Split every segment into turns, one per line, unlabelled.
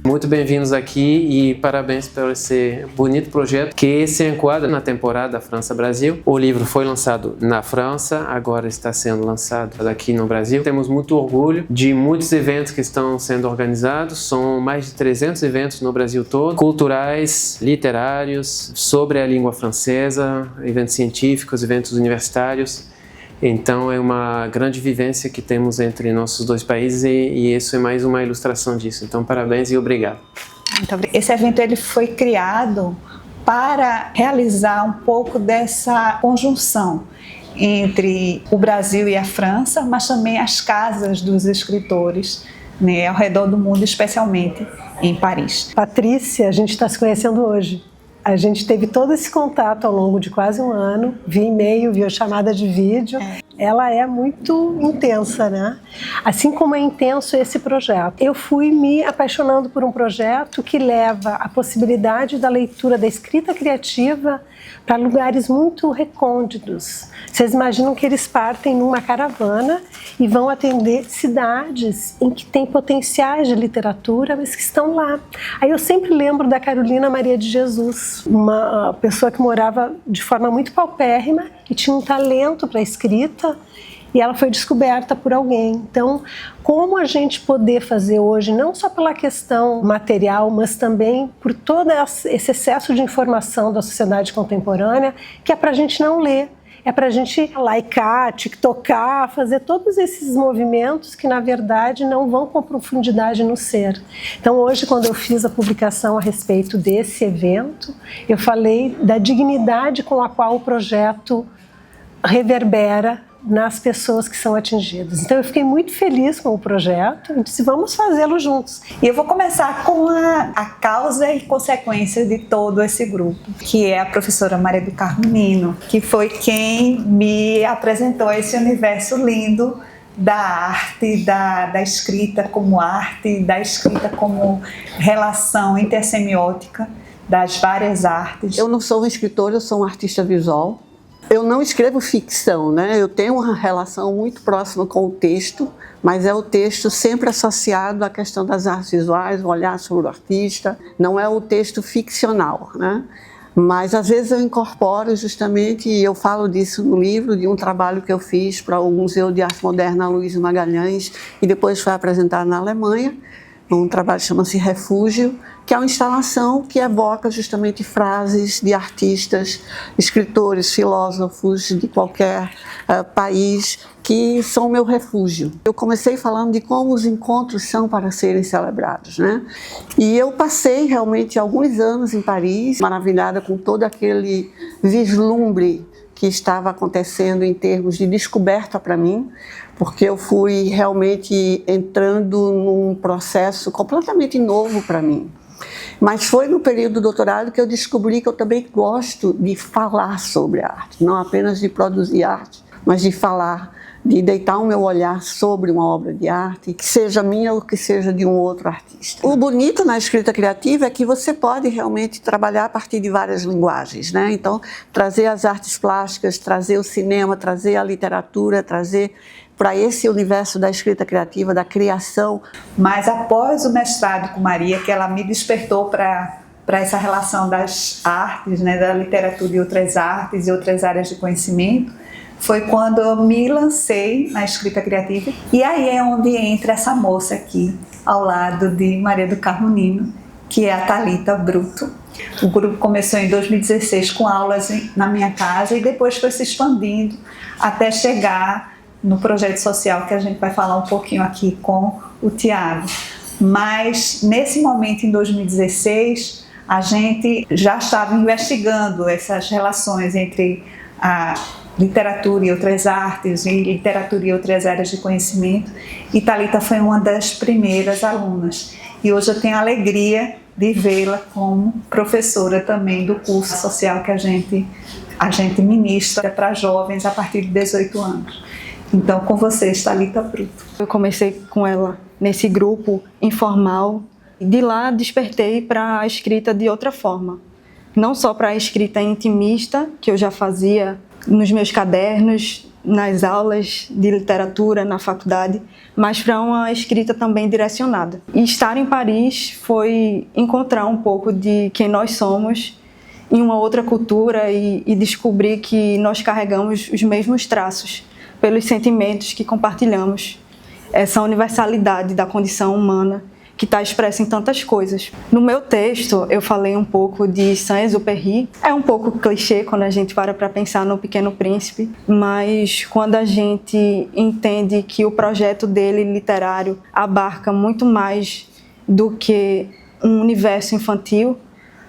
Muito bem-vindos aqui e parabéns por esse bonito projeto que se enquadra na temporada França-Brasil. O livro foi lançado na França, agora está sendo lançado aqui no Brasil. Temos muito orgulho de muitos eventos que estão sendo organizados, são mais de 300 eventos no Brasil todo, culturais, literários, sobre a língua francesa, eventos científicos, eventos universitários. Então é uma grande vivência que temos entre nossos dois países e isso é mais uma ilustração disso. Então parabéns e obrigado.
Muito obrigado. Esse evento ele foi criado para realizar um pouco dessa conjunção entre o Brasil e a França, mas também as casas dos escritores, né, ao redor do mundo, especialmente em Paris.
Patrícia, a gente está se conhecendo hoje. A gente teve todo esse contato ao longo de quase um ano, via e-mail, via chamada de vídeo. Ela é muito intensa, né? Assim como é intenso esse projeto. Eu fui me apaixonando por um projeto que leva a possibilidade da leitura da escrita criativa para lugares muito recônditos. Vocês imaginam que eles partem numa caravana e vão atender cidades em que tem potenciais de literatura, mas que estão lá. Aí eu sempre lembro da Carolina Maria de Jesus, uma pessoa que morava de forma muito paupérrima e tinha um talento para a escrita, e ela foi descoberta por alguém. Então, como a gente poder fazer hoje, não só pela questão material, mas também por todo esse excesso de informação da sociedade contemporânea, que é para a gente não ler, é para a gente likear, tiktokar, fazer todos esses movimentos que, na verdade, não vão com profundidade no ser. Então, hoje, quando eu fiz a publicação a respeito desse evento, eu falei da dignidade com a qual o projeto reverbera nas pessoas que são atingidas. Então eu fiquei muito feliz com o projeto e disse, vamos fazê-lo juntos.
E eu vou começar com a causa e consequência de todo esse grupo, que é a professora Maria do Carmo Nino, que foi quem me apresentou esse universo lindo da arte, da escrita como arte, da escrita como relação intersemiótica das várias artes.
Eu não sou uma escritora, eu sou uma artista visual. Eu não escrevo ficção, né? Eu tenho uma relação muito próxima com o texto, mas é o texto sempre associado à questão das artes visuais, o olhar sobre o artista, não é o texto ficcional, né? Mas às vezes eu incorporo justamente, e eu falo disso no livro, de um trabalho que eu fiz para o Museu de Arte Moderna Luiz Magalhães e depois foi apresentado na Alemanha. Um trabalho que chama-se Refúgio, que é uma instalação que evoca justamente frases de artistas, escritores, filósofos de qualquer país, que são o meu refúgio. Eu comecei falando de como os encontros são para serem celebrados, né? E eu passei realmente alguns anos em Paris, maravilhada com todo aquele vislumbre que estava acontecendo em termos de descoberta para mim, porque eu fui realmente entrando num processo completamente novo para mim. Mas foi no período do doutorado que eu descobri que eu também gosto de falar sobre a arte, não apenas de produzir arte, mas de falar, de deitar o meu olhar sobre uma obra de arte, que seja minha ou que seja de um outro artista. O bonito na escrita criativa é que você pode realmente trabalhar a partir de várias linguagens, né? Então, trazer as artes plásticas, trazer o cinema, trazer a literatura, trazer para esse universo da escrita criativa, da criação.
Mas após o mestrado com Maria, que ela me despertou para essa relação das artes, né, da literatura e outras artes e outras áreas de conhecimento, foi quando eu me lancei na escrita criativa. E aí é onde entra essa moça aqui, ao lado de Maria do Carmo Nino, que é a Thalita Bruto. O grupo começou em 2016 com aulas na minha casa e depois foi se expandindo até chegar no projeto social que a gente vai falar um pouquinho aqui com o Tiago. Mas nesse momento, em 2016, a gente já estava investigando essas relações entre literatura e outras artes, e literatura e outras áreas de conhecimento, e Thalita foi uma das primeiras alunas. E hoje eu tenho a alegria de vê-la como professora também do curso social que a gente ministra para jovens a partir de 18 anos. Então, com vocês, Thalita Bruto.
Eu comecei com ela nesse grupo informal, e de lá despertei para a escrita de outra forma. Não só para a escrita intimista, que eu já fazia nos meus cadernos, nas aulas de literatura na faculdade, mas para uma escrita também direcionada. E estar em Paris foi encontrar um pouco de quem nós somos em uma outra cultura e descobrir que nós carregamos os mesmos traços pelos sentimentos que compartilhamos. Essa universalidade da condição humana que está expressa em tantas coisas. No meu texto, eu falei um pouco de Saint-Exupéry. É um pouco clichê quando a gente para pensar no Pequeno Príncipe, mas quando a gente entende que o projeto dele literário abarca muito mais do que um universo infantil,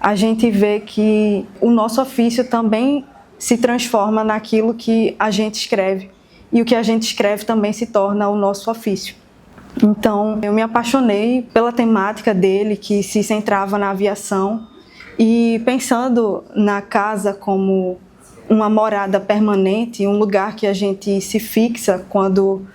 a gente vê que o nosso ofício também se transforma naquilo que a gente escreve, e o que a gente escreve também se torna o nosso ofício. Então, eu me apaixonei pela temática dele, que se centrava na aviação, e pensando na casa como uma morada permanente, um lugar que a gente se fixa quando,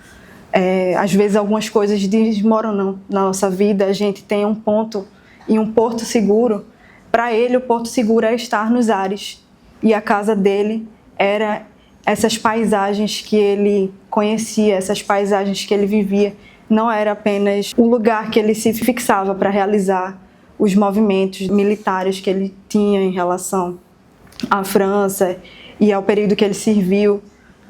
às vezes, algumas coisas desmoronam na nossa vida, a gente tem um ponto e um porto seguro. Para ele, o porto seguro é estar nos ares, e a casa dele era essas paisagens que ele conhecia, essas paisagens que ele vivia. Não era apenas o lugar que ele se fixava para realizar os movimentos militares que ele tinha em relação à França e ao período que ele serviu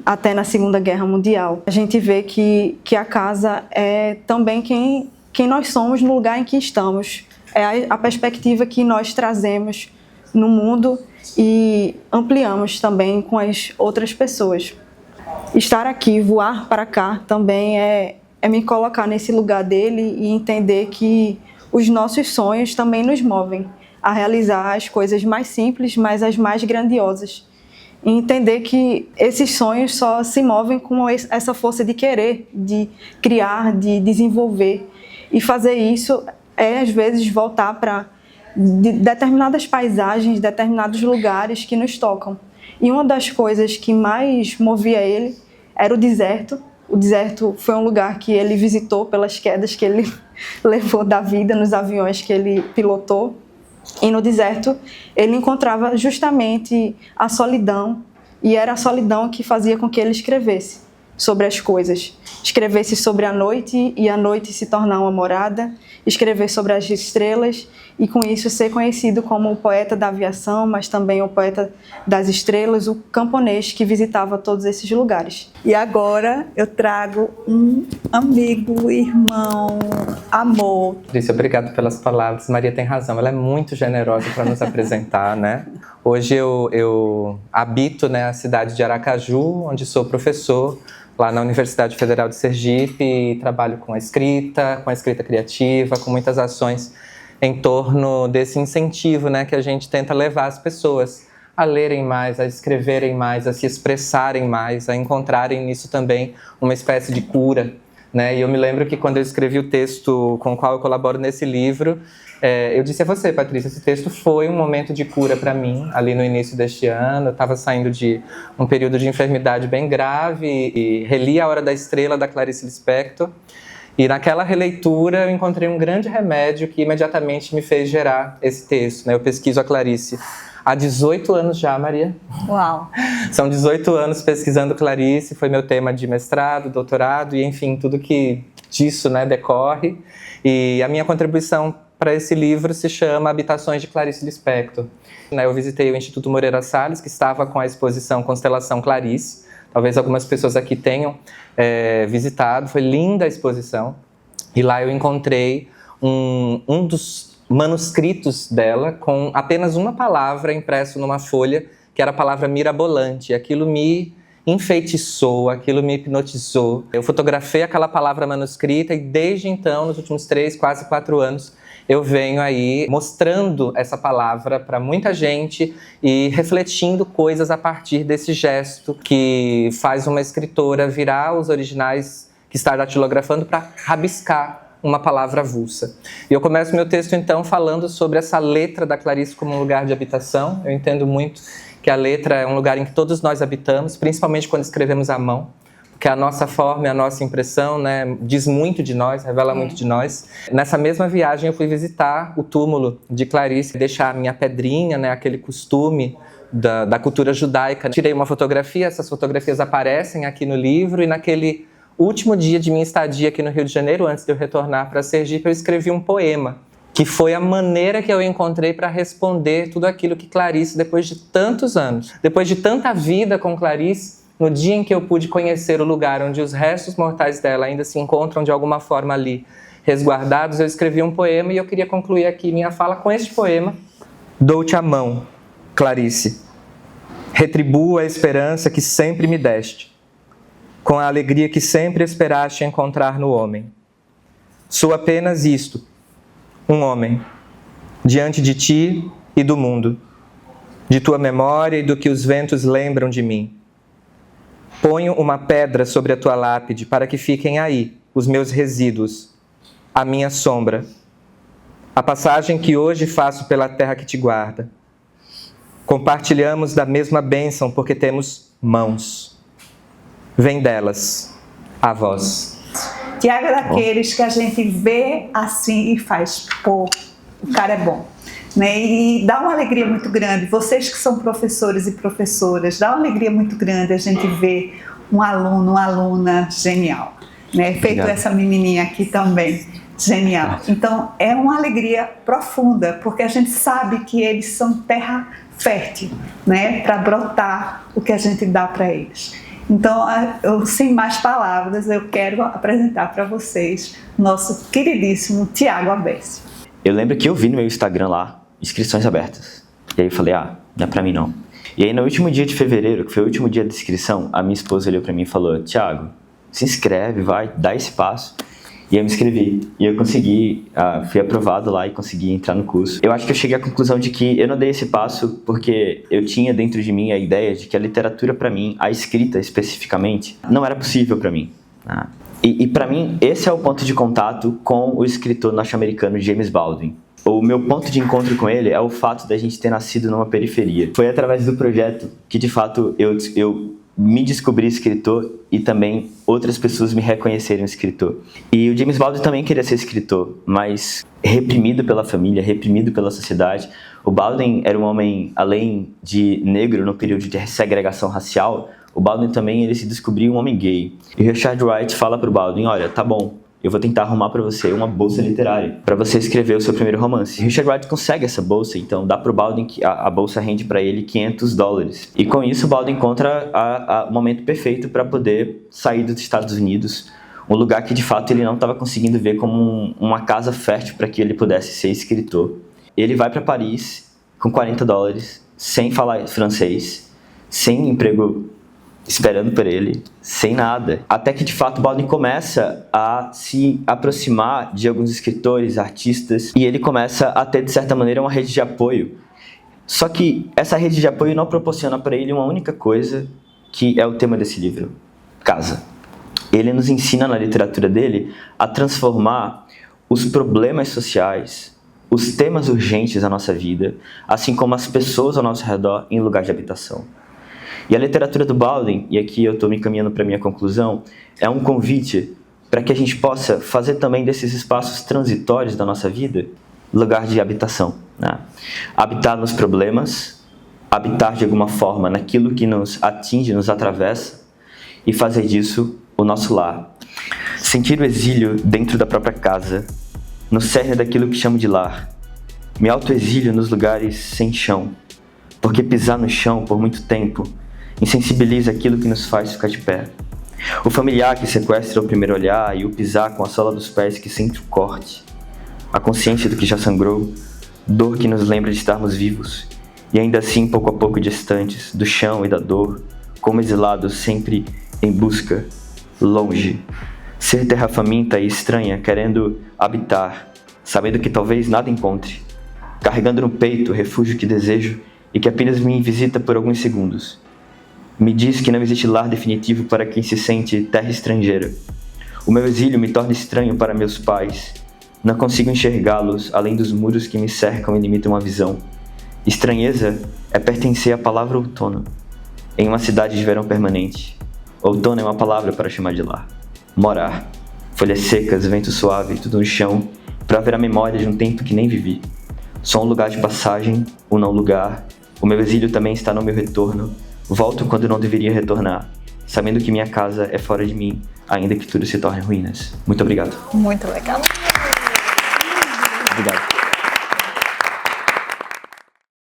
até na Segunda Guerra Mundial. A gente vê que a casa é também quem nós somos no lugar em que estamos. É a perspectiva que nós trazemos no mundo e ampliamos também com as outras pessoas. Estar aqui, voar para cá, também é me colocar nesse lugar dele e entender que os nossos sonhos também nos movem a realizar as coisas mais simples, mas as mais grandiosas. E entender que esses sonhos só se movem com essa força de querer, de criar, de desenvolver. E fazer isso é, às vezes, voltar para determinadas paisagens, determinados lugares que nos tocam. E uma das coisas que mais movia ele era o deserto. O deserto foi um lugar que ele visitou pelas quedas que ele levou da vida nos aviões que ele pilotou. E no deserto ele encontrava justamente a solidão, e era a solidão que fazia com que ele escrevesse sobre as coisas. Escrevesse sobre a noite e a noite se tornar uma morada, escrever sobre as estrelas e com isso ser conhecido como o poeta da aviação, mas também o poeta das estrelas, o camponês que visitava todos esses lugares.
E agora eu trago um amigo, irmão, amor.
Patrícia, obrigado pelas palavras. Maria tem razão, ela é muito generosa para nos apresentar, né? Hoje eu habito, né, a cidade de Aracaju, onde sou professor, lá na Universidade Federal de Sergipe, e trabalho com a escrita criativa, com muitas ações em torno desse incentivo, né, que a gente tenta levar as pessoas a lerem mais, a escreverem mais, a se expressarem mais, a encontrarem nisso também uma espécie de cura, né? E eu me lembro que quando eu escrevi o texto com o qual eu colaboro nesse livro, eu disse a você, Patrícia, esse texto foi um momento de cura para mim, ali no início deste ano. Eu estava saindo de um período de enfermidade bem grave e reli A Hora da Estrela, da Clarice Lispector. E naquela releitura eu encontrei um grande remédio que imediatamente me fez gerar esse texto, né? Eu pesquiso a Clarice há 18 anos já, Maria.
Uau!
São 18 anos pesquisando Clarice, foi meu tema de mestrado, doutorado e, enfim, tudo que disso, né, decorre. E a minha contribuição para esse livro se chama Habitações de Clarice Lispector. Eu visitei o Instituto Moreira Salles, que estava com a exposição Constelação Clarice. Talvez algumas pessoas aqui tenham visitado. Foi linda a exposição. E lá eu encontrei um dos manuscritos dela com apenas uma palavra impresso numa folha, que era a palavra mirabolante. Aquilo me enfeitiçou, aquilo me hipnotizou. Eu fotografei aquela palavra manuscrita e desde então, nos últimos 3, quase 4 anos, eu venho aí mostrando essa palavra para muita gente e refletindo coisas a partir desse gesto que faz uma escritora virar os originais que está datilografando para rabiscar uma palavra avulsa. E eu começo meu texto, então, falando sobre essa letra da Clarice como um lugar de habitação. Eu entendo muito que a letra é um lugar em que todos nós habitamos, principalmente quando escrevemos à mão, porque a nossa forma e a nossa impressão, né, diz muito de nós, revela muito de nós. Nessa mesma viagem eu fui visitar o túmulo de Clarice, deixar a minha pedrinha, né, aquele costume da cultura judaica. Tirei uma fotografia, essas fotografias aparecem aqui no livro, e naquele último dia de minha estadia aqui no Rio de Janeiro, antes de eu retornar para Sergipe, eu escrevi um poema, que foi a maneira que eu encontrei para responder tudo aquilo que Clarice, depois de tantos anos, depois de tanta vida com Clarice, no dia em que eu pude conhecer o lugar onde os restos mortais dela ainda se encontram de alguma forma ali resguardados, eu escrevi um poema e eu queria concluir aqui minha fala com este poema. Dou-te a mão, Clarice, retribuo a esperança que sempre me deste, com a alegria que sempre esperaste encontrar no homem. Sou apenas isto, um homem, diante de ti e do mundo, de tua memória e do que os ventos lembram de mim. Ponho uma pedra sobre a tua lápide para que fiquem aí os meus resíduos, a minha sombra, a passagem que hoje faço pela terra que te guarda. Compartilhamos da mesma bênção porque temos mãos. Vem delas, a voz.
Tiago é daqueles que a gente vê assim e faz, pô, o cara é bom. Né? E dá uma alegria muito grande. Vocês que são professores e professoras, dá uma alegria muito grande a gente ver um aluno, uma aluna genial. Né? Feito Obrigado. Essa menininha aqui também, genial. Então, é uma alegria profunda, porque a gente sabe que eles são terra fértil, né? Para brotar o que a gente dá para eles. Então, eu, sem mais palavras, eu quero apresentar para vocês nosso queridíssimo Tiago Abécio.
Eu lembro que eu vi no meu Instagram lá, inscrições abertas. E aí eu falei, não é pra mim não. E aí no último dia de fevereiro, que foi o último dia da inscrição, a minha esposa olhou pra mim e falou, Tiago, se inscreve, vai, dá esse passo. E eu me inscrevi. E eu consegui, fui aprovado lá e consegui entrar no curso. Eu acho que eu cheguei à conclusão de que eu não dei esse passo porque eu tinha dentro de mim a ideia de que a literatura pra mim, a escrita especificamente, não era possível pra mim. E pra mim, esse é o ponto de contato com o escritor norte-americano James Baldwin. O meu ponto de encontro com ele é o fato da gente ter nascido numa periferia. Foi através do projeto que, de fato, eu me descobri escritor e também outras pessoas me reconheceram escritor. E o James Baldwin também queria ser escritor, mas reprimido pela família, reprimido pela sociedade. O Baldwin era um homem, além de negro no período de segregação racial, o Baldwin também ele se descobriu um homem gay. E Richard Wright fala para o Baldwin, olha, tá bom, eu vou tentar arrumar para você uma bolsa literária, para você escrever o seu primeiro romance. Richard Wright consegue essa bolsa, então dá para o Baldwin, que a bolsa rende para ele $500. E com isso o Baldwin encontra o momento perfeito para poder sair dos Estados Unidos, um lugar que de fato ele não estava conseguindo ver como uma casa fértil para que ele pudesse ser escritor. Ele vai para Paris com $40, sem falar francês, sem emprego esperando por ele, sem nada. Até que, de fato, o Baldwin começa a se aproximar de alguns escritores, artistas, e ele começa a ter, de certa maneira, uma rede de apoio. Só que essa rede de apoio não proporciona para ele uma única coisa, que é o tema desse livro, casa. Ele nos ensina, na literatura dele, a transformar os problemas sociais, os temas urgentes da nossa vida, assim como as pessoas ao nosso redor, em lugar de habitação. E a literatura do Baldwin, e aqui eu estou me encaminhando para a minha conclusão, é um convite para que a gente possa fazer também desses espaços transitórios da nossa vida lugar de habitação. Né? Habitar nos problemas, habitar de alguma forma naquilo que nos atinge, nos atravessa, e fazer disso o nosso lar. Sentir o exílio dentro da própria casa, no cerne daquilo que chamo de lar. Me autoexílio nos lugares sem chão, porque pisar no chão por muito tempo insensibiliza aquilo que nos faz ficar de pé. O familiar que sequestra o primeiro olhar e o pisar com a sola dos pés que sente o corte. A consciência do que já sangrou, dor que nos lembra de estarmos vivos, e ainda assim pouco a pouco distantes do chão e da dor, como exilados sempre em busca, longe. Ser terra faminta e estranha, querendo habitar, sabendo que talvez nada encontre, carregando no peito o refúgio que desejo e que apenas me visita por alguns segundos. Me diz que não existe lar definitivo para quem se sente terra estrangeira. O meu exílio me torna estranho para meus pais. Não consigo enxergá-los além dos muros que me cercam e limitam a visão. Estranheza é pertencer à palavra outono, em uma cidade de verão permanente. Outono é uma palavra para chamar de lar. Morar. Folhas secas, vento suave, tudo no chão, para ver a memória de um tempo que nem vivi. Só um lugar de passagem, um não lugar. O meu exílio também está no meu retorno. Volto quando não deveria retornar, sabendo que minha casa é fora de mim, ainda que tudo se torne ruínas. Muito obrigado.
Muito legal.